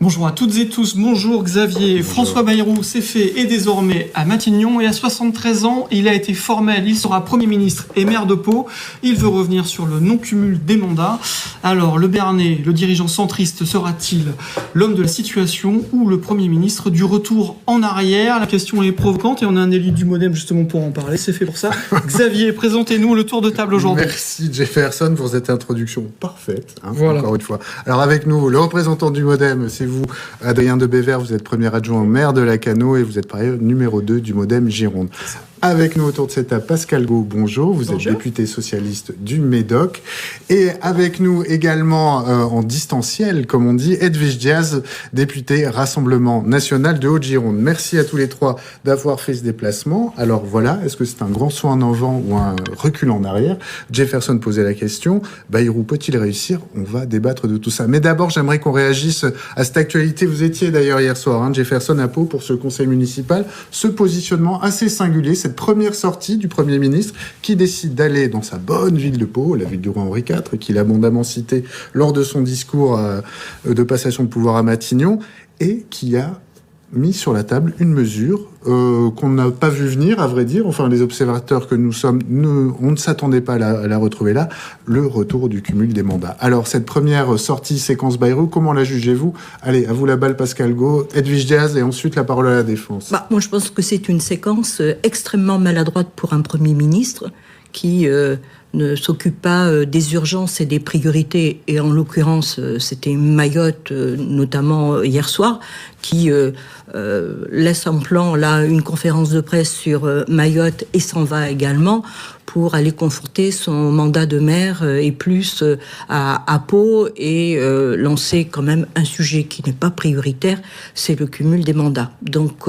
Bonjour à toutes et tous, bonjour Xavier. Bonjour. François Bayrou s'est fait et désormais à Matignon et à 73 ans, il a été formel, il sera Premier ministre et maire de Pau. Il veut revenir sur le non-cumul des mandats. Alors le Béarnais, le dirigeant centriste, sera-t-il l'homme de la situation ou le Premier ministre du retour en arrière? La question est provocante et on a un élu du Modem justement pour en parler, c'est fait pour ça. Xavier, présentez-nous le tour de table aujourd'hui. Merci Jefferson pour cette introduction parfaite, voilà. Encore une fois. Alors avec nous, le représentant du Modem, c'est vous, Adrien de Bévert, vous êtes premier adjoint au maire de Lacanau et vous êtes par ailleurs numéro 2 du Modem Gironde. Avec nous autour de cette table, Pascal Gau, bonjour. Vous êtes député socialiste du Médoc. Et avec nous également, en distanciel, comme on dit, Edwige Diaz, député Rassemblement National de Haute-Gironde. Merci à tous les trois d'avoir fait ce déplacement. Alors voilà, est-ce que c'est un grand saut en avant ou un recul en arrière? Jefferson posait la question. Bayrou peut-il réussir? On va débattre de tout ça. Mais d'abord, j'aimerais qu'on réagisse à cette actualité. Vous étiez d'ailleurs hier soir, Jefferson à Pau, pour ce conseil municipal. Ce positionnement assez singulier, cette première sortie du Premier ministre qui décide d'aller dans sa bonne ville de Pau, la ville du roi Henri IV, qu'il a abondamment cité lors de son discours de passation de pouvoir à Matignon, et qui a mis sur la table une mesure qu'on n'a pas vu venir, à vrai dire. Enfin, les observateurs que nous sommes, on ne s'attendait pas à la retrouver là, le retour du cumul des mandats. Alors, cette première sortie séquence Bayrou, comment la jugez-vous? Allez, à vous la balle, Pascal Gau, Edwige Diaz, et ensuite la parole à la défense. Moi, je pense que c'est une séquence extrêmement maladroite pour un Premier ministre qui ne s'occupe pas des urgences et des priorités, et en l'occurrence, c'était Mayotte, notamment hier soir, qui laisse en plan là une conférence de presse sur Mayotte et s'en va également pour aller conforter son mandat de maire et plus à Pau et lancer quand même un sujet qui n'est pas prioritaire, c'est le cumul des mandats. Donc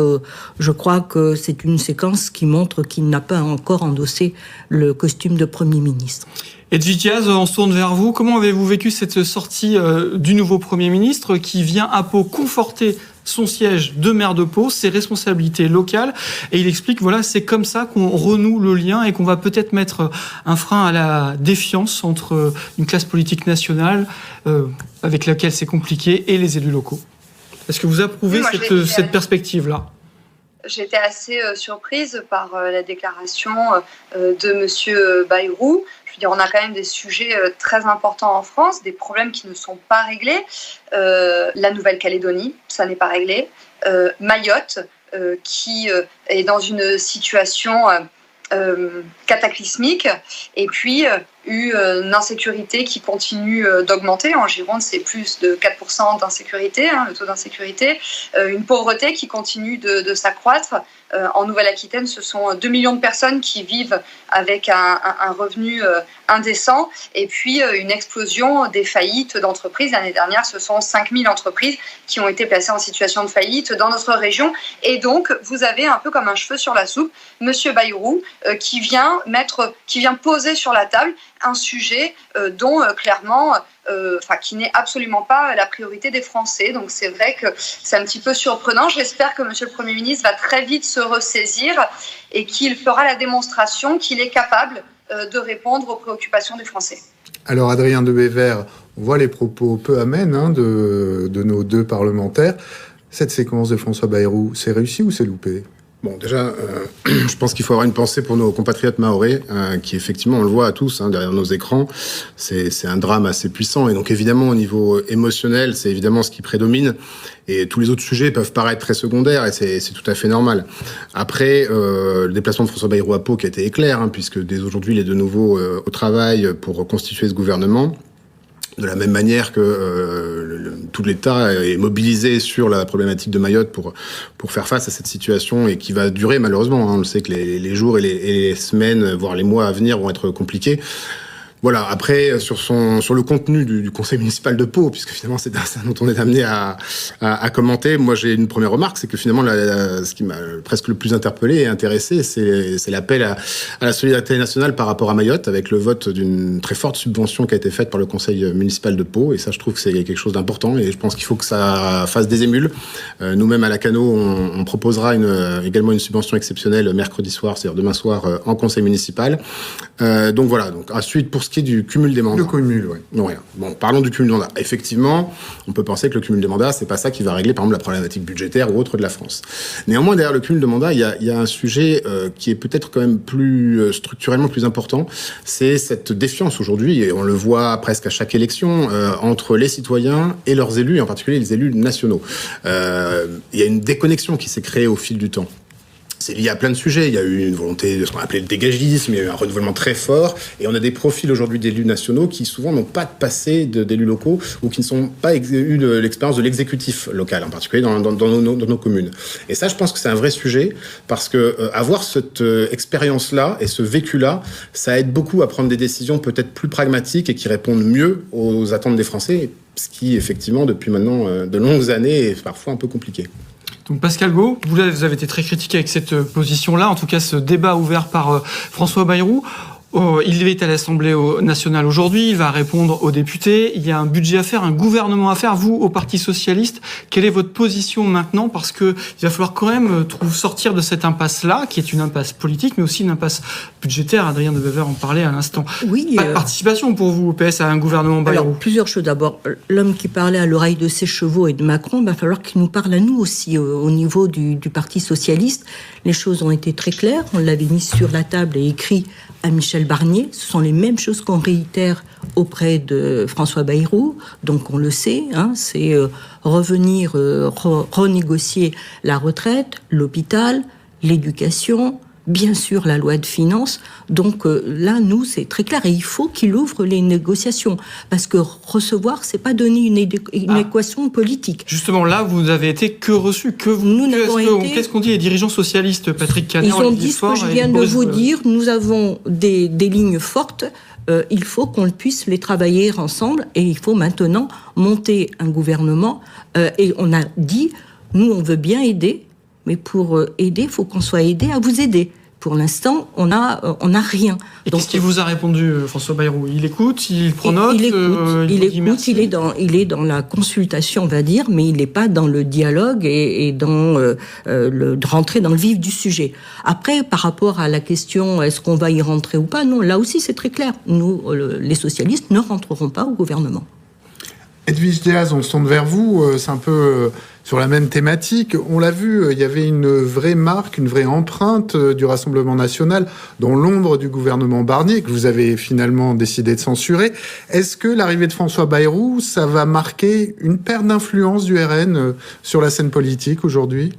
je crois que c'est une séquence qui montre qu'il n'a pas encore endossé le costume de Premier ministre. Edwige Diaz, on se tourne vers vous. Comment avez-vous vécu cette sortie du nouveau Premier ministre qui vient à Pau conforter son siège de maire de Pau, ses responsabilités locales, et il explique, voilà, c'est comme ça qu'on renoue le lien et qu'on va peut-être mettre un frein à la défiance entre une classe politique nationale avec laquelle c'est compliqué et les élus locaux. Est-ce que vous approuvez cette perspective-là? J'étais assez surprise par la déclaration de monsieur Bayrou. Je veux dire, on a quand même des sujets très importants en France, des problèmes qui ne sont pas réglés. La Nouvelle-Calédonie, ça n'est pas réglé. Mayotte, qui est dans une situation cataclysmique. Et puis, une insécurité qui continue d'augmenter. En Gironde, c'est plus de 4% d'insécurité, le taux d'insécurité. Une pauvreté qui continue de s'accroître. En Nouvelle-Aquitaine, ce sont 2 millions de personnes qui vivent avec un revenu indécent. Et puis, une explosion des faillites d'entreprises. L'année dernière, ce sont 5000 entreprises qui ont été placées en situation de faillite dans notre région. Et donc, vous avez un peu comme un cheveu sur la soupe, monsieur Bayrou, qui vient poser sur la table un sujet dont clairement, qui n'est absolument pas la priorité des Français. Donc c'est vrai que c'est un petit peu surprenant. J'espère que monsieur le Premier ministre va très vite se ressaisir et qu'il fera la démonstration qu'il est capable de répondre aux préoccupations des Français. Alors Adrien de Bévert, on voit les propos peu amènes de nos deux parlementaires. Cette séquence de François Bayrou, c'est réussi ou c'est loupé ? Bon, déjà, je pense qu'il faut avoir une pensée pour nos compatriotes mahorais, qui effectivement, on le voit à tous derrière nos écrans, c'est un drame assez puissant. Et donc évidemment, au niveau émotionnel, c'est évidemment ce qui prédomine. Et tous les autres sujets peuvent paraître très secondaires, et c'est tout à fait normal. Après, le déplacement de François Bayrou à Pau qui a été éclair, puisque dès aujourd'hui, il est de nouveau au travail pour constituer ce gouvernement. De la même manière que tout l'État est mobilisé sur la problématique de Mayotte pour faire face à cette situation et qui va durer malheureusement. On le sait que les jours et les semaines, voire les mois à venir vont être compliqués. Voilà. Après, sur le contenu du conseil municipal de Pau, puisque finalement c'est ça dont on est amené à commenter. Moi, j'ai une première remarque, c'est que finalement, ce qui m'a presque le plus interpellé et intéressé, c'est l'appel à la solidarité nationale par rapport à Mayotte, avec le vote d'une très forte subvention qui a été faite par le conseil municipal de Pau. Et ça, je trouve que c'est quelque chose d'important. Et je pense qu'il faut que ça fasse des émules. Nous-mêmes à Lacanau, on proposera également une subvention exceptionnelle mercredi soir, c'est-à-dire demain soir, en conseil municipal. Donc voilà. Donc ensuite, pour ce qui est du cumul des mandats. Le cumul, oui. Ouais. Bon, parlons du cumul des mandats. Effectivement, on peut penser que le cumul des mandats, c'est pas ça qui va régler, par exemple, la problématique budgétaire ou autre de la France. Néanmoins, derrière le cumul de mandats, il y a un sujet qui est peut-être quand même plus structurellement plus important. C'est cette défiance aujourd'hui, et on le voit presque à chaque élection, entre les citoyens et leurs élus, et en particulier les élus nationaux. Il y a une déconnexion qui s'est créée au fil du temps. C'est lié à plein de sujets. Il y a eu une volonté de ce qu'on appelait le dégagisme, il y a eu un renouvellement très fort, et on a des profils aujourd'hui d'élus nationaux qui souvent n'ont pas de passé d'élus locaux ou qui ne sont pas eu l'expérience de l'exécutif local, en particulier dans nos communes. Et ça, je pense que c'est un vrai sujet, parce que avoir cette expérience-là et ce vécu-là, ça aide beaucoup à prendre des décisions peut-être plus pragmatiques et qui répondent mieux aux attentes des Français, ce qui, effectivement, depuis maintenant de longues années, est parfois un peu compliqué. Donc Pascal Gault, vous avez été très critiqué avec cette position-là, en tout cas ce débat ouvert par François Bayrou. Il est à l'Assemblée nationale aujourd'hui, il va répondre aux députés, il y a un budget à faire, un gouvernement à faire. Vous, au Parti socialiste, quelle est votre position maintenant ? Parce qu'il va falloir quand même sortir de cette impasse-là, qui est une impasse politique, mais aussi une impasse budgétaire. Adrien de Bever en parlait à l'instant. Oui, pas de participation pour vous, au PS, à un gouvernement Bayrou. Alors, plusieurs choses. D'abord, l'homme qui parlait à l'oreille de ses chevaux et de Macron, il va falloir qu'il nous parle à nous aussi, au niveau du Parti socialiste. Les choses ont été très claires, on l'avait mis sur la table et écrit à Michel Barnier. Ce sont les mêmes choses qu'on réitère auprès de François Bayrou. Donc on le sait, c'est revenir, renégocier la retraite, l'hôpital, l'éducation, bien sûr la loi de finances. Donc là, nous, c'est très clair. Et il faut qu'il ouvre les négociations. Parce que recevoir, c'est pas donner une équation politique. Justement, là, vous avez été que reçu. Qu'est-ce qu'on dit les dirigeants socialistes, Patrick Canet? Ils ont dit ce que je viens de vous dire. Nous avons des lignes fortes. Il faut qu'on puisse les travailler ensemble. Et il faut maintenant monter un gouvernement. Et on a dit, nous, on veut bien aider. Mais pour aider, il faut qu'on soit aidé à vous aider. Pour l'instant, on a rien. Et qu'est-ce qu'il vous a répondu, François Bayrou? Il écoute, il prend note, il écoute, il est dans la consultation, on va dire, mais il n'est pas dans le dialogue et dans de rentrer dans le vif du sujet. Après, par rapport à la question, est-ce qu'on va y rentrer ou pas? Non, là aussi, c'est très clair. Nous, les socialistes, ne rentrerons pas au gouvernement. Edwige Diaz, on se tourne vers vous, c'est un peu sur la même thématique. On l'a vu, il y avait une vraie marque, une vraie empreinte du Rassemblement national dans l'ombre du gouvernement Barnier, que vous avez finalement décidé de censurer. Est-ce que l'arrivée de François Bayrou, ça va marquer une perte d'influence du RN sur la scène politique aujourd'hui ?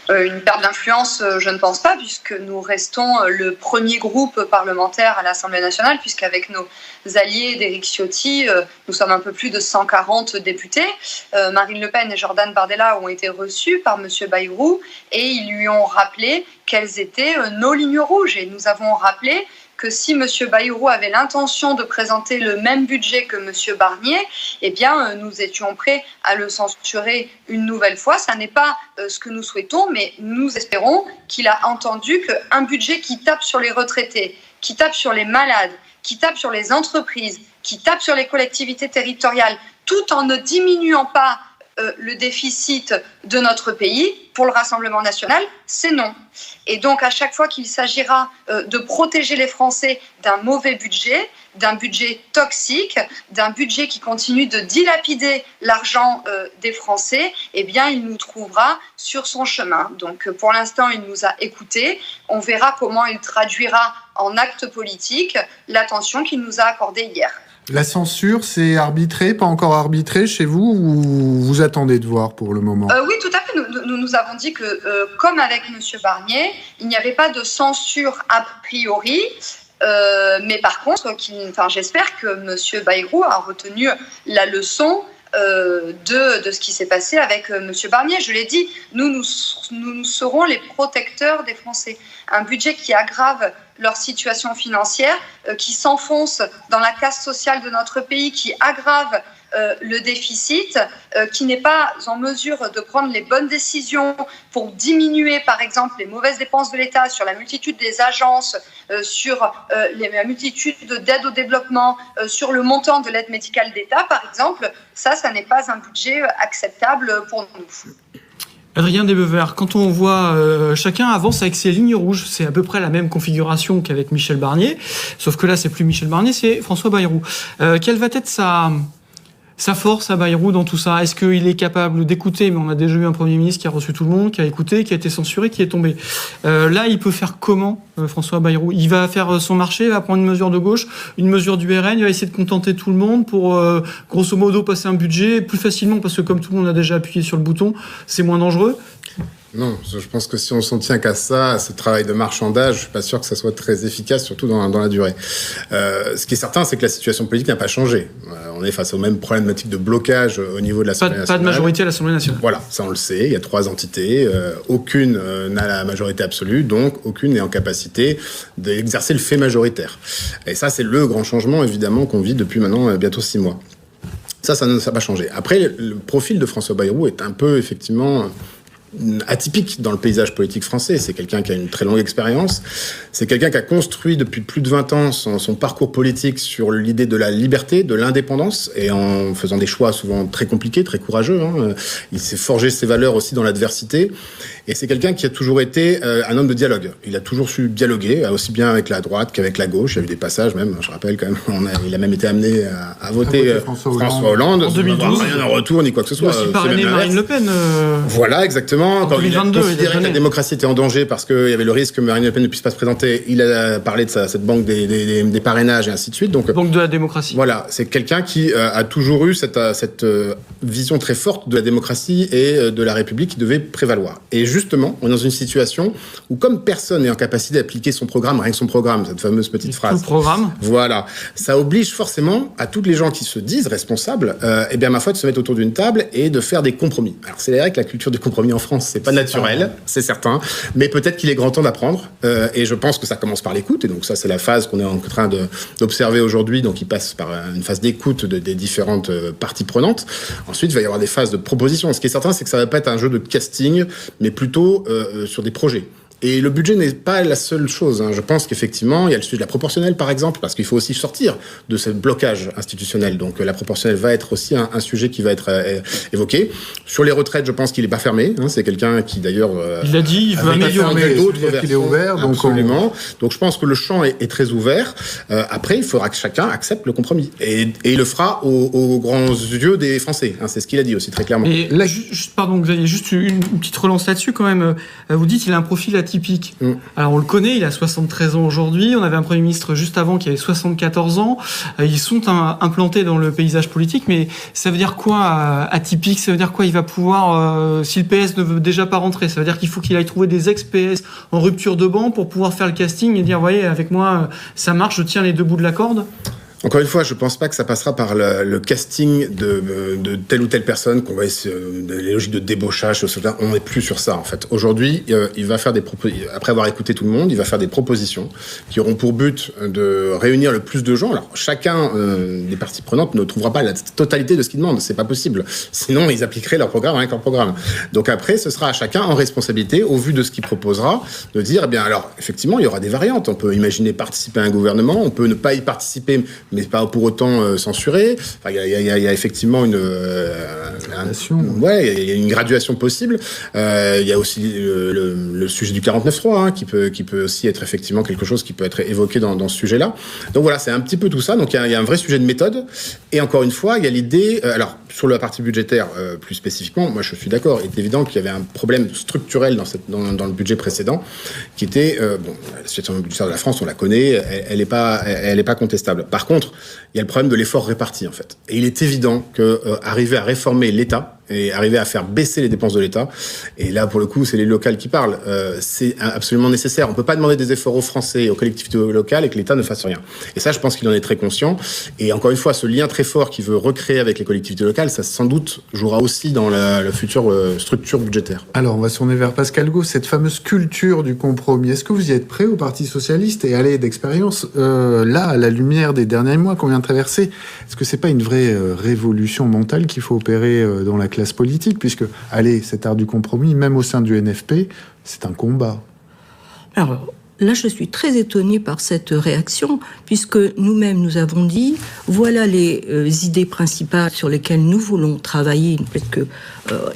Une perte d'influence, je ne pense pas, puisque nous restons le premier groupe parlementaire à l'Assemblée nationale, puisqu'avec nos alliés d'Éric Ciotti, nous sommes un peu plus de 140 députés. Marine Le Pen et Jordan Bardella ont été reçus par M. Bayrou et ils lui ont rappelé quelles étaient nos lignes rouges. Et nous avons rappelé que si M. Bayrou avait l'intention de présenter le même budget que M. Barnier, eh bien, nous étions prêts à le censurer une nouvelle fois. Ça n'est pas ce que nous souhaitons, mais nous espérons qu'il a entendu qu'un budget qui tape sur les retraités, qui tape sur les malades, qui tape sur les entreprises, qui tape sur les collectivités territoriales, tout en ne diminuant pas le déficit de notre pays, pour le Rassemblement national, c'est non. Et donc, à chaque fois qu'il s'agira de protéger les Français d'un mauvais budget, d'un budget toxique, d'un budget qui continue de dilapider l'argent des Français, eh bien, il nous trouvera sur son chemin. Donc, pour l'instant, il nous a écoutés. On verra comment il traduira en actes politiques l'attention qu'il nous a accordée hier. La censure, c'est arbitré, pas encore arbitré chez vous, ou vous attendez de voir pour le moment? Oui, tout à fait. Nous avons dit que, comme avec M. Barnier, il n'y avait pas de censure a priori. Mais par contre, j'espère que M. Bayrou a retenu la leçon de ce qui s'est passé avec M. Barnier. Je l'ai dit, nous serons les protecteurs des Français. Un budget qui aggrave leur situation financière, qui s'enfonce dans la casse sociale de notre pays, qui aggrave le déficit, qui n'est pas en mesure de prendre les bonnes décisions pour diminuer, par exemple, les mauvaises dépenses de l'État sur la multitude des agences, sur la multitude d'aides au développement, sur le montant de l'aide médicale d'État, par exemple. Ça n'est pas un budget acceptable pour nous. Adrien Debevere, quand on voit chacun avance avec ses lignes rouges, c'est à peu près la même configuration qu'avec Michel Barnier, sauf que là c'est plus Michel Barnier, c'est François Bayrou. Quelle va être sa force à Bayrou dans tout ça? Est-ce qu'il est capable d'écouter? Mais on a déjà eu un Premier ministre qui a reçu tout le monde, qui a écouté, qui a été censuré, qui est tombé. Là, il peut faire comment, François Bayrou? Il va faire son marché, il va prendre une mesure de gauche, une mesure du RN, il va essayer de contenter tout le monde pour, grosso modo, passer un budget plus facilement, parce que comme tout le monde a déjà appuyé sur le bouton, c'est moins dangereux. Non, je pense que si on s'en tient qu'à ça, à ce travail de marchandage, je suis pas sûr que ça soit très efficace, surtout dans la durée. Ce qui est certain, c'est que la situation politique n'a pas changé. On est face aux mêmes problématiques de blocage au niveau de l'Assemblée nationale. Pas de majorité à l'Assemblée nationale. Voilà, ça on le sait. Il y a 3 entités. Aucune n'a la majorité absolue, donc aucune n'est en capacité d'exercer le fait majoritaire. Et ça, c'est le grand changement, évidemment, qu'on vit depuis maintenant bientôt 6 mois. Ça n'a pas changé. Après, le profil de François Bayrou est un peu, effectivement, atypique dans le paysage politique français. C'est quelqu'un qui a une très longue expérience. C'est quelqu'un qui a construit depuis plus de 20 ans son parcours politique sur l'idée de la liberté, de l'indépendance, et en faisant des choix souvent très compliqués, très courageux. Il s'est forgé ses valeurs aussi dans l'adversité. Et c'est quelqu'un qui a toujours été un homme de dialogue. Il a toujours su dialoguer, aussi bien avec la droite qu'avec la gauche. Il y a eu des passages même, je rappelle quand même, il a même été amené à voter François Hollande. En 2012. Rien en retour, ni quoi que ce soit. Il a aussi parrainé Marine Le Pen. Voilà, exactement. Quand 2022, il a considéré que la démocratie était en danger parce qu'il y avait le risque que Marine Le Pen ne puisse pas se présenter, il a parlé de cette banque des parrainages et ainsi de suite. Donc, banque de la démocratie. Voilà, c'est quelqu'un qui a toujours eu cette vision très forte de la démocratie et de la République qui devait prévaloir. Et justement, on est dans une situation où, comme personne n'est en capacité d'appliquer son programme, rien que son programme, cette fameuse petite phrase. Tout le programme. Voilà. Ça oblige forcément à toutes les gens qui se disent responsables, ma foi, de se mettre autour d'une table et de faire des compromis. Alors, c'est vrai que la culture du compromis en France, c'est pas naturel, c'est certain, mais peut-être qu'il est grand temps d'apprendre. Et je pense que ça commence par l'écoute. Et donc, ça, c'est la phase qu'on est en train d'observer aujourd'hui. Donc, il passe par une phase d'écoute des différentes parties prenantes. Ensuite, il va y avoir des phases de proposition. Ce qui est certain, c'est que ça va pas être un jeu de casting, mais plutôt sur des projets. Et le budget n'est pas la seule chose. Je pense qu'effectivement, il y a le sujet de la proportionnelle, par exemple, parce qu'il faut aussi sortir de ce blocage institutionnel. Donc la proportionnelle va être aussi un sujet qui va être évoqué. Sur les retraites, je pense qu'il n'est pas fermé. C'est quelqu'un qui, d'ailleurs... il a dit, il veut améliorer. Il est ouvert. Donc absolument. Donc je pense que le champ est très ouvert. Après, il faudra que chacun accepte le compromis. Et il le fera aux grands yeux des Français. C'est ce qu'il a dit aussi, très clairement. Et là, pardon, Xavier, juste une petite relance là-dessus quand même. Vous dites qu'il a un profil atypique. Alors on le connaît, il a 73 ans aujourd'hui, on avait un Premier ministre juste avant qui avait 74 ans, ils sont implantés dans le paysage politique, mais ça veut dire quoi atypique? Ça veut dire quoi? Il va pouvoir, si le PS ne veut déjà pas rentrer, ça veut dire qu'il faut qu'il aille trouver des ex-PS en rupture de banc pour pouvoir faire le casting et dire, voyez, avec moi ça marche, je tiens les deux bouts de la corde? Encore une fois, je pense pas que ça passera par le casting de telle ou telle personne, qu'on va essayer, les logiques de débauchage, on n'est plus sur ça, en fait. Aujourd'hui, il va faire après avoir écouté tout le monde, il va faire des propositions qui auront pour but de réunir le plus de gens. Alors, chacun des parties prenantes ne trouvera pas la totalité de ce qu'ils demandent. C'est pas possible. Sinon, ils appliqueraient leur programme avec leur programme. Donc après, ce sera à chacun en responsabilité, au vu de ce qu'il proposera, de dire, alors, effectivement, il y aura des variantes. On peut imaginer participer à un gouvernement, on peut ne pas y participer, mais pas pour autant censuré. Il y a effectivement il y a une graduation possible. Il y a aussi le sujet du 49.3 qui peut aussi être effectivement quelque chose qui peut être évoqué dans ce sujet-là. Donc voilà, c'est un petit peu tout ça. Donc il y a un vrai sujet de méthode. Et encore une fois, il y a l'idée... alors, sur la partie budgétaire, plus spécifiquement, moi je suis d'accord. Il est évident qu'il y avait un problème structurel dans le budget précédent, qui était... la situation budgétaire de la France, on la connaît, elle est pas contestable. Par contre, il y a le problème de l'effort réparti, en fait. Et il est évident que arriver à réformer l'État et arriver à faire baisser les dépenses de l'État, et là, pour le coup, c'est les locales qui parlent, c'est absolument nécessaire. On peut pas demander des efforts aux Français et aux collectivités locales et que l'État ne fasse rien. Et ça, je pense qu'il en est très conscient. Et encore une fois, ce lien très fort qu'il veut recréer avec les collectivités locales, ça, sans doute, jouera aussi dans la future structure budgétaire. Alors, on va se tourner vers Pascal Gaud, cette fameuse culture du compromis. Est-ce que vous y êtes prêt au Parti Socialiste et allez d'expérience, là, à la lumière des derniers mois qu'on vient de traverser, est-ce que c'est pas une vraie révolution mentale qu'il faut opérer dans la classe politique, puisque, allez, cet art du compromis, même au sein du NFP, c'est un combat. Alors, là, je suis très étonnée par cette réaction, puisque nous-mêmes, nous avons dit, voilà les idées principales sur lesquelles nous voulons travailler, parce que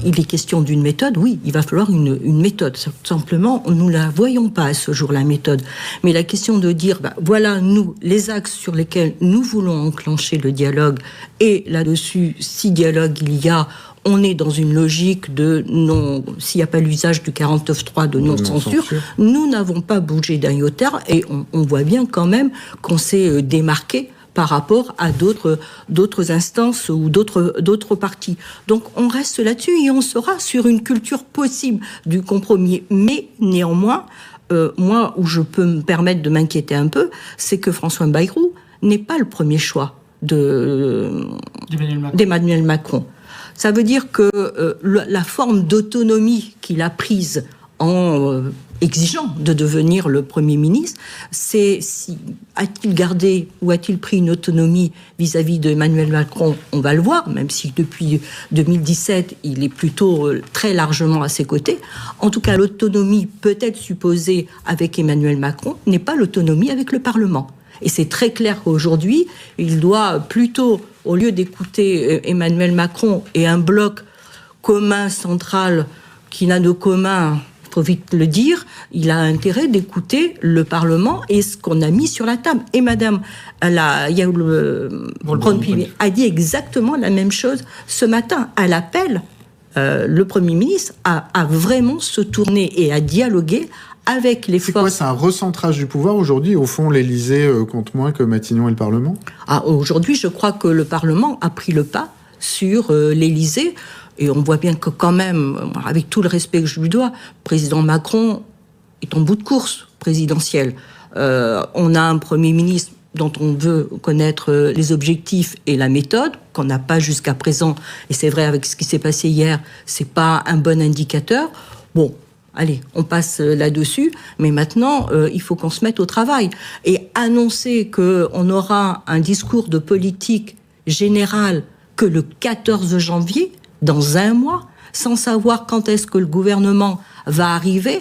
il est question d'une méthode. Oui, il va falloir une méthode. Simplement, nous ne la voyons pas à ce jour, la méthode. Mais la question de dire, voilà, nous, les axes sur lesquels nous voulons enclencher le dialogue, et là-dessus, si dialogue il y a, on est dans une logique de non, s'il n'y a pas l'usage du 49.3 de non-censure, nous n'avons pas bougé d'un iota, et on voit bien quand même qu'on s'est démarqué par rapport à d'autres instances ou d'autres partis. Donc on reste là-dessus et on sera sur une culture possible du compromis. Mais néanmoins, moi, où je peux me permettre de m'inquiéter un peu, c'est que François Bayrou n'est pas le premier choix d'Emmanuel Macron. Ça veut dire que la forme d'autonomie qu'il a prise en exigeant de devenir le Premier ministre, a-t-il gardé ou a-t-il pris une autonomie vis-à-vis d'Emmanuel Macron? On va le voir, même si depuis 2017, il est plutôt très largement à ses côtés. En tout cas, l'autonomie peut-être supposée avec Emmanuel Macron n'est pas l'autonomie avec le Parlement. Et c'est très clair qu'aujourd'hui, il doit plutôt, au lieu d'écouter Emmanuel Macron et un bloc commun central qui n'a de commun, il faut vite le dire, il a intérêt d'écouter le Parlement et ce qu'on a mis sur la table. Et Madame Braun-Pivet a dit exactement la même chose ce matin. Elle appelle le Premier ministre à vraiment se tourner et à dialoguer avec les forces. C'est quoi, c'est un recentrage du pouvoir aujourd'hui? Au fond, l'Élysée compte moins que Matignon et le Parlement? Aujourd'hui, je crois que le Parlement a pris le pas sur l'Élysée. Et on voit bien que quand même, avec tout le respect que je lui dois, le président Macron est en bout de course présidentielle. On a un Premier ministre dont on veut connaître les objectifs et la méthode, qu'on n'a pas jusqu'à présent. Et c'est vrai, avec ce qui s'est passé hier, c'est pas un bon indicateur. Bon, allez, on passe là-dessus, mais maintenant, il faut qu'on se mette au travail. Et annoncer qu'on aura un discours de politique générale que le 14 janvier, dans un mois, sans savoir quand est-ce que le gouvernement va arriver,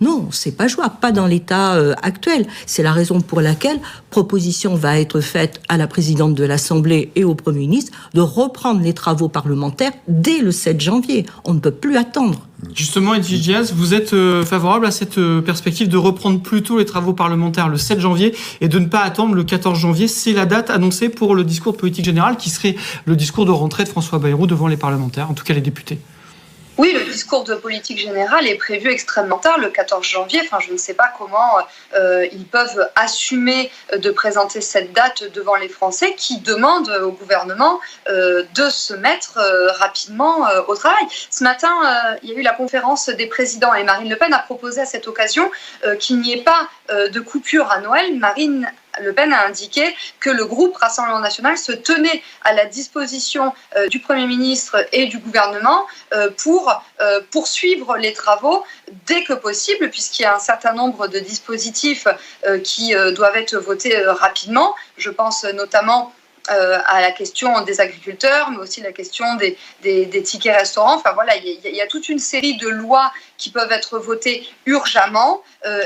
non, c'est pas jouable, pas dans l'état actuel. C'est la raison pour laquelle proposition va être faite à la présidente de l'Assemblée et au Premier ministre de reprendre les travaux parlementaires dès le 7 janvier. On ne peut plus attendre. Justement, Edwige Diaz, vous êtes favorable à cette perspective de reprendre plus tôt les travaux parlementaires le 7 janvier et de ne pas attendre le 14 janvier. C'est la date annoncée pour le discours de politique générale qui serait le discours de rentrée de François Bayrou devant les parlementaires, en tout cas les députés. Oui, le discours de politique générale est prévu extrêmement tard, le 14 janvier. Enfin, je ne sais pas comment ils peuvent assumer de présenter cette date devant les Français qui demandent au gouvernement de se mettre rapidement au travail. Ce matin, il y a eu la conférence des présidents et Marine Le Pen a proposé à cette occasion qu'il n'y ait pas de coupure à Noël. Marine Le Pen a indiqué que le groupe Rassemblement National se tenait à la disposition du Premier ministre et du gouvernement pour poursuivre les travaux dès que possible, puisqu'il y a un certain nombre de dispositifs qui doivent être votés rapidement. Je pense notamment à la question des agriculteurs, mais aussi la question des tickets restaurants. Enfin voilà, il y a toute une série de lois qui peuvent être votées urgemment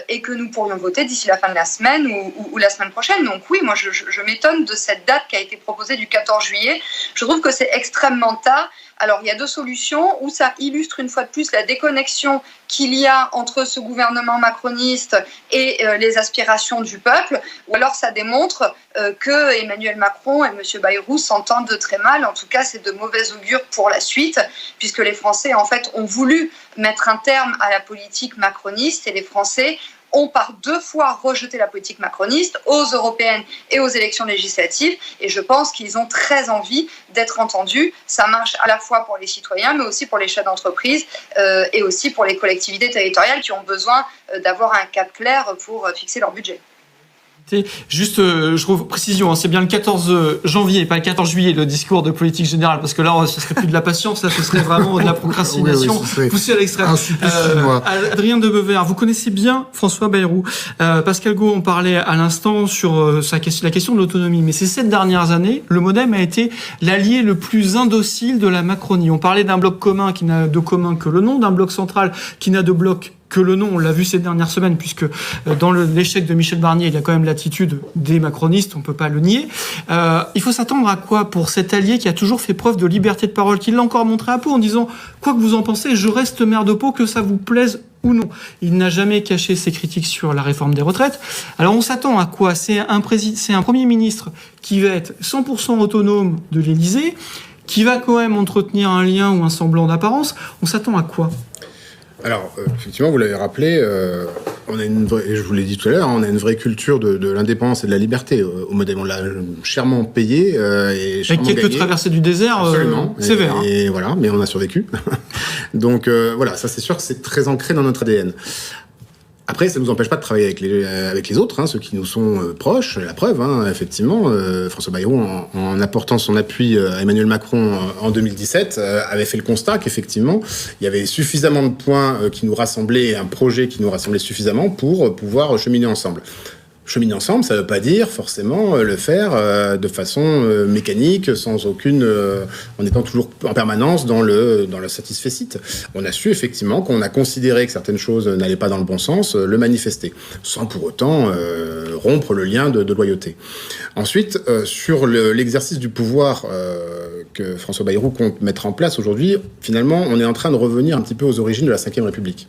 et que nous pourrions voter d'ici la fin de la semaine ou la semaine prochaine. Donc oui, moi je m'étonne de cette date qui a été proposée du 14 juillet. Je trouve que c'est extrêmement tard. Alors il y a deux solutions, où ça illustre une fois de plus la déconnexion qu'il y a entre ce gouvernement macroniste et les aspirations du peuple, ou alors ça démontre que Emmanuel Macron et M. Bayrou s'entendent très mal. En tout cas, c'est de mauvais augure pour la suite, puisque les Français en fait ont voulu mettre un terme à la politique macroniste et les Français ont par deux fois rejeté la politique macroniste aux européennes et aux élections législatives. Et je pense qu'ils ont très envie d'être entendus. Ça marche à la fois pour les citoyens, mais aussi pour les chefs d'entreprise et aussi pour les collectivités territoriales qui ont besoin d'avoir un cap clair pour fixer leur budget. Juste, je trouve précision, c'est bien le 14 janvier, pas le 14 juillet, le discours de politique générale, parce que là, ce serait plus de la patience, là, ce serait vraiment de la procrastination poussée à l'extrême. Adrien de Beauvert, vous connaissez bien François Bayrou. Pascal Gau, on parlait à l'instant sur la question de l'autonomie, mais ces 7 dernières années, le MoDem a été l'allié le plus indocile de la Macronie. On parlait d'un bloc commun qui n'a de commun que le nom, d'un bloc central qui n'a de bloc que le nom. On l'a vu ces dernières semaines, puisque dans l'échec de Michel Barnier, il y a quand même l'attitude des macronistes, on ne peut pas le nier. Il faut s'attendre à quoi pour cet allié qui a toujours fait preuve de liberté de parole, qui l'a encore montré à Pau en disant « Quoi que vous en pensez, je reste maire de Pau, que ça vous plaise ou non ». Il n'a jamais caché ses critiques sur la réforme des retraites. Alors on s'attend à quoi ? C'est un Premier ministre qui va être 100% autonome de l'Élysée, qui va quand même entretenir un lien ou un semblant d'apparence. On s'attend à quoi ? Alors, effectivement, vous l'avez rappelé, on a et je vous l'ai dit tout à l'heure, on a une vraie culture de l'indépendance et de la liberté au Modem. On l'a chèrement payé et chèrement avec quelques gagné. traversées du désert sévères. Et voilà, mais on a survécu. Donc voilà, ça c'est sûr que c'est très ancré dans notre ADN. Après, ça ne nous empêche pas de travailler avec les autres, ceux qui nous sont proches. La preuve, effectivement, François Bayrou, en apportant son appui à Emmanuel Macron en 2017, avait fait le constat qu'effectivement, il y avait suffisamment de points qui nous rassemblaient, un projet qui nous rassemblait suffisamment pour pouvoir cheminer ensemble. Cheminer ensemble, ça ne veut pas dire forcément le faire de façon mécanique, sans aucune, en étant toujours en permanence dans le satisfecit. On a su effectivement qu'on a considéré que certaines choses n'allaient pas dans le bon sens, le manifester, sans pour autant rompre le lien de loyauté. Ensuite, sur l'exercice du pouvoir que François Bayrou compte mettre en place aujourd'hui, finalement, on est en train de revenir un petit peu aux origines de la Ve République.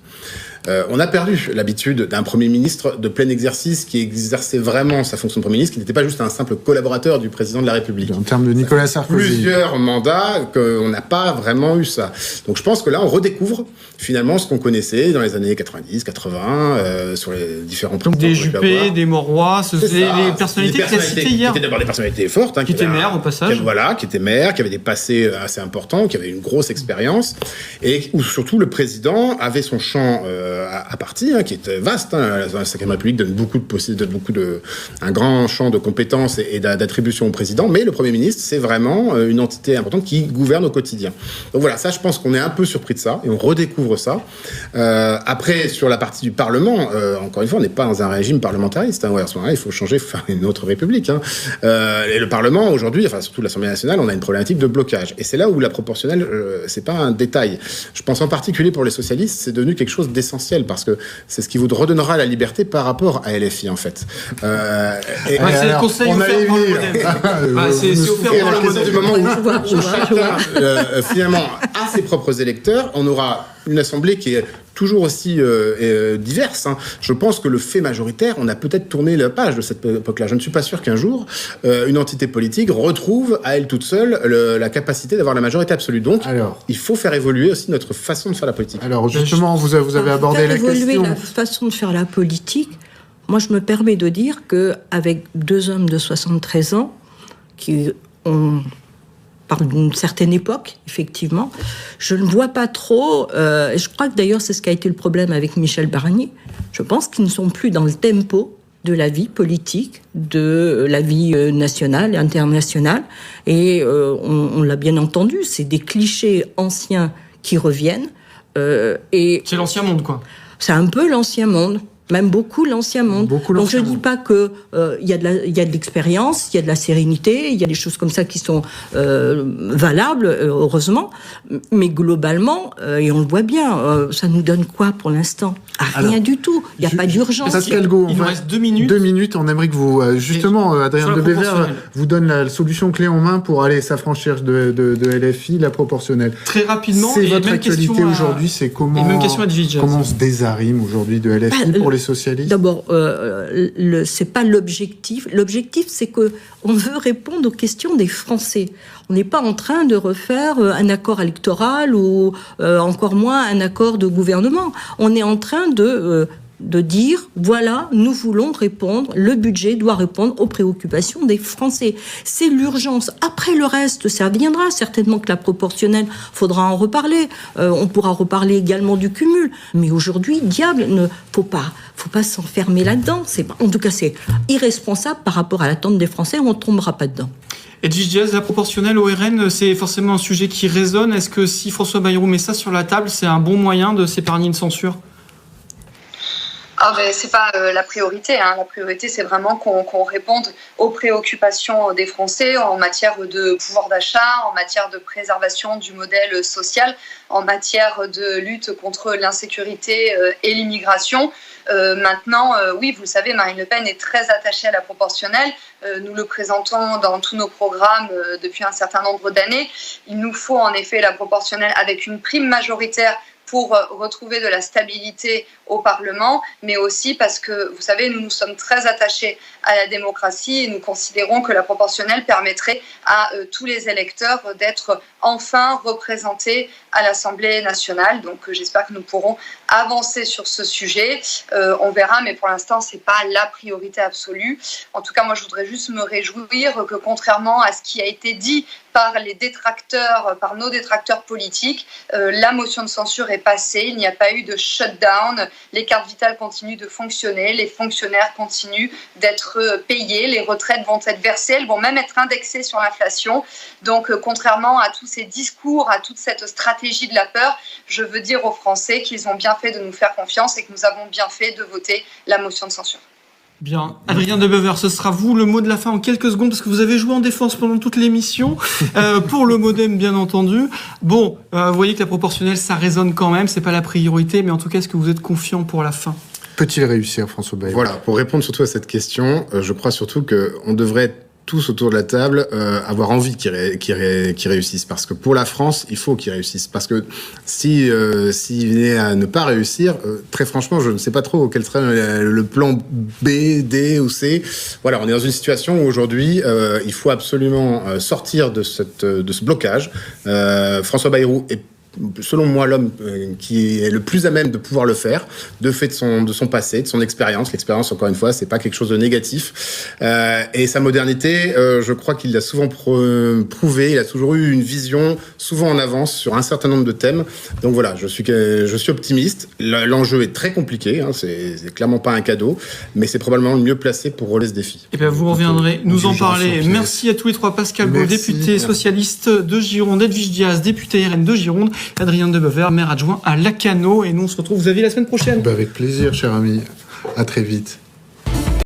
On a perdu l'habitude d'un Premier ministre de plein exercice qui exerçait vraiment sa fonction de Premier ministre, qui n'était pas juste un simple collaborateur du président de la République. En termes de Nicolas Sarkozy. Plusieurs mandats qu'on n'a pas vraiment eu ça. Donc je pense que là, on redécouvre finalement ce qu'on connaissait dans les années 90, 80, sur les différents plans. Des Juppé, des Mauroy, les personnalités que tu as citées hier. Qui étaient d'abord des personnalités fortes. Qui étaient maires au passage. Qui étaient maires, qui avaient des passés assez importants, qui avaient une grosse expérience, et où surtout le président avait son champ à partie, qui est vaste. La Ve République donne un grand champ de compétences et d'attributions au président, mais le Premier ministre, c'est vraiment une entité importante qui gouverne au quotidien. Donc voilà, ça, je pense qu'on est un peu surpris de ça, et on redécouvre ça. Après, sur la partie du Parlement, encore une fois, on n'est pas dans un régime parlementariste. À ce moment-là, il faut changer, faire une autre République. Et le Parlement, aujourd'hui, surtout l'Assemblée nationale, on a une problématique de blocage. Et c'est là où la proportionnelle, c'est pas un détail. Je pense en particulier pour les socialistes, c'est devenu quelque chose d'essentiel, parce que c'est ce qui vous redonnera la liberté par rapport à LFI, en fait. C'est le conseil offert par le Modem. C'est offert par le Modem. Du moment où chacun, finalement, a ses propres électeurs, on aura une assemblée qui est toujours aussi diverse. Je pense que le fait majoritaire, on a peut-être tourné la page de cette époque-là. Je ne suis pas sûr qu'un jour, une entité politique retrouve à elle toute seule la capacité d'avoir la majorité absolue. Donc, il faut faire évoluer aussi notre façon de faire la politique. Alors, justement, vous avez abordé la question. Évoluer la façon de faire la politique, moi, je me permets de dire qu'avec deux hommes de 73 ans, qui ont... parle d'une certaine époque, effectivement. Je ne vois pas trop, et je crois que d'ailleurs c'est ce qui a été le problème avec Michel Barnier, je pense qu'ils ne sont plus dans le tempo de la vie politique, de la vie nationale et internationale, et on l'a bien entendu, c'est des clichés anciens qui reviennent. Et c'est l'ancien monde, quoi. C'est un peu l'ancien monde. Même beaucoup l'ancien monde. Donc je ne dis pas que y a de l'expérience, il y a de la sérénité, il y a des choses comme ça qui sont valables, heureusement. Mais globalement, et on le voit bien, ça nous donne quoi pour l'instant ? Rien du tout. Il n'y a pas d'urgence. Pascal Gaud, il nous reste 2 minutes. 2 minutes, on aimerait que vous, justement, Adrien de Bévert vous donne la solution clé en main pour aller s'affranchir de LFI, la proportionnelle. Très rapidement. C'est votre actualité aujourd'hui, c'est comment on se désarime aujourd'hui de LFI pour les socialistes ? D'abord, c'est pas l'objectif. L'objectif, c'est que on veut répondre aux questions des Français. On n'est pas en train de refaire un accord électoral ou encore moins un accord de gouvernement. On est en train de dire, voilà, nous voulons répondre, le budget doit répondre aux préoccupations des Français. C'est l'urgence. Après le reste, ça viendra. Certainement que la proportionnelle, faudra en reparler. On pourra reparler également du cumul. Mais aujourd'hui, diable, faut pas s'enfermer là-dedans. En tout cas, c'est irresponsable par rapport à l'attente des Français. On ne tombera pas dedans. Edwige Diaz, la proportionnelle au RN, c'est forcément un sujet qui résonne. Est-ce que si François Bayrou met ça sur la table, c'est un bon moyen de s'épargner une censure ? C'est pas la priorité. La priorité, c'est vraiment qu'on réponde aux préoccupations des Français en matière de pouvoir d'achat, en matière de préservation du modèle social, en matière de lutte contre l'insécurité et l'immigration. Maintenant, oui, vous le savez, Marine Le Pen est très attachée à la proportionnelle. Nous le présentons dans tous nos programmes depuis un certain nombre d'années. Il nous faut en effet la proportionnelle avec une prime majoritaire pour retrouver de la stabilité au Parlement, mais aussi parce que, vous savez, nous sommes très attachés à la démocratie et nous considérons que la proportionnelle permettrait à tous les électeurs d'être enfin représentés à l'Assemblée nationale. Donc j'espère que nous pourrons avancer sur ce sujet. On verra, mais pour l'instant, ce n'est pas la priorité absolue. En tout cas, moi, je voudrais juste me réjouir que, contrairement à ce qui a été dit par les détracteurs, par nos détracteurs politiques, la motion de censure est passée. Il n'y a pas eu de shutdown. Les cartes vitales continuent de fonctionner. Les fonctionnaires continuent d'être payés. Les retraites vont être versées. Elles vont même être indexées sur l'inflation. Donc, contrairement à tous ces discours, à toute cette stratégie de la peur, je veux dire aux Français qu'ils ont bien fait de nous faire confiance et que nous avons bien fait de voter la motion de censure. Bien. Adrien de Bever, ce sera vous le mot de la fin en quelques secondes parce que vous avez joué en défense pendant toute l'émission pour le MoDem, bien entendu. Bon, vous voyez que la proportionnelle, ça résonne quand même. C'est pas la priorité, mais en tout cas, est-ce que vous êtes confiant pour la fin ? Peut-il réussir, François Bayrou ? Voilà, pour répondre surtout à cette question, je crois surtout qu'on devrait tous autour de la table avoir envie qu'ils réussissent, parce que pour la France, il faut qu'ils réussissent, parce que s'ils venaient à ne pas réussir, très franchement, je ne sais pas trop quel serait le plan B, D ou C. Voilà, on est dans une situation où aujourd'hui, il faut absolument sortir de ce blocage. François Bayrou est, selon moi, l'homme qui est le plus à même de pouvoir le faire, de fait de son passé, de son expérience. L'expérience, encore une fois, c'est pas quelque chose de négatif. Et sa modernité, je crois qu'il l'a souvent prouvé. Il a toujours eu une vision, souvent en avance, sur un certain nombre de thèmes. Donc voilà, je suis optimiste. L'enjeu est très compliqué, c'est clairement pas un cadeau, mais c'est probablement le mieux placé pour relever ce défi. Et bien, vous reviendrez nous en parler. Merci à tous les trois. Pascal Beau, député socialiste de Gironde, Edwige Diaz, député RN de Gironde, Adrien de Bever, maire adjoint à Lacanau. Et nous, on se retrouve, vous avez la semaine prochaine. Avec plaisir, cher ami. À très vite.